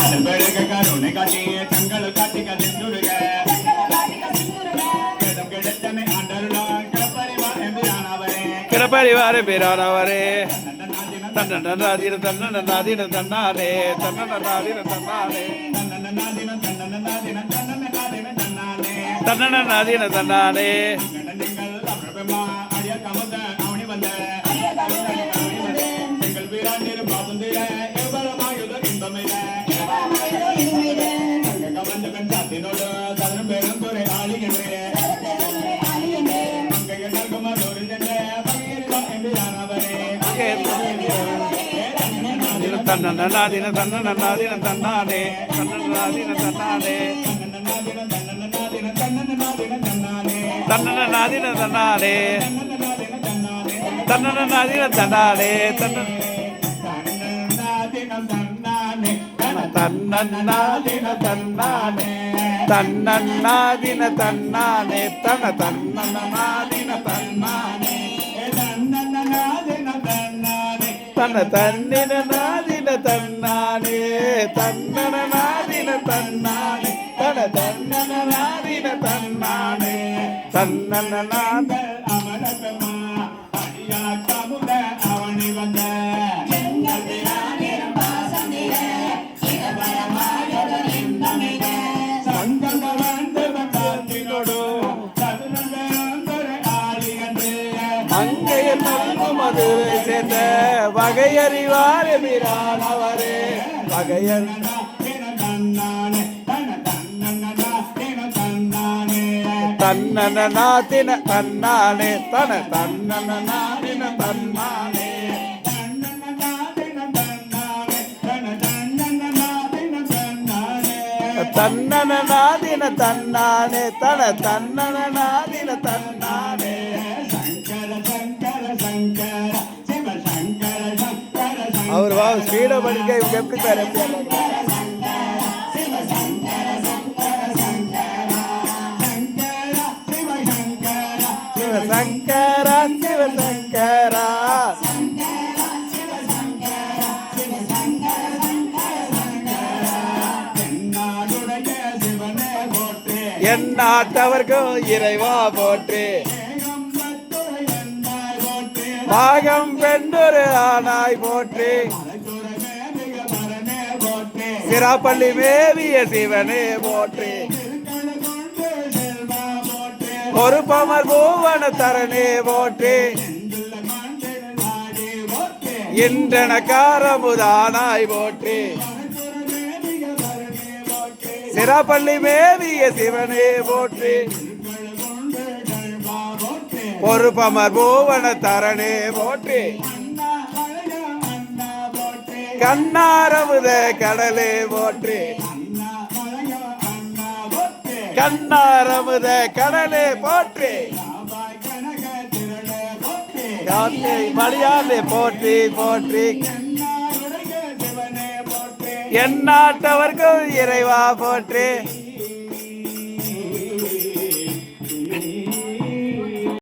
கருணை காட்டி தங்கள் காட்டி கதிர்ந்துருக கிடப்பரிவார பேரானவரே தன்னன்னாதீன தன்னன்னாதீன தன்னானே தன்னன்னாதீன தன்னானே தன்னன்னாதீன தன்னானே தன்னன்னாதீன தன்னன்னாதீன தன்னானே தன்னன்னாதீன தன்னானே தன்னன்னாதீன தன்னானே தன்னன்னாதீன தன்னானே தன்னன்னாதீன தன்னானே தன்னன்னாதீன தன்னானே தன தன்னன்னாதீன தன்னானே தன்ன தன்னின நாதின தன்னானே தன்னன நாதின தன்னானே தன தன்னன நாதின தன்னானே தன்னன நாத அமரகமா அடியா கமுத அவனி வந்த மதுரை சேர்ந்த வகையறிவார் மீரானவரே வகையறி தன்னன்னாதின தன்னானே தன தன்னன்னாதின தன்னானே தன்னன்னாதின தன்னானே தன தன்னன்னாதின தன்னானே அவர் வா ஸ்பீடா படிக்க இவங்க எப்படி பேர் சிவசங்கரா சிவசங்கரா என் நாட்டவர்க்கும் இறைவா போற்று பாகம் பெண்டொரு ஆனாய் போற்றி சிராப்பள்ளி மேவிய சிவனே போற்றி ஒரு பமர் பூவன தரணே போற்றி இன்றன காரமுதானாய் போற்றி சிராப்பள்ளி மேவிய சிவனே போற்றி ஒரு பமர் பூவன தரணே போற்றி கண்ணாரமுத கடலே போற்றி கண்ணாரமுத கடலே போற்றி மலையாளே போற்றி போற்றி என் நாட்டவர்க்கும் இறைவா போற்றி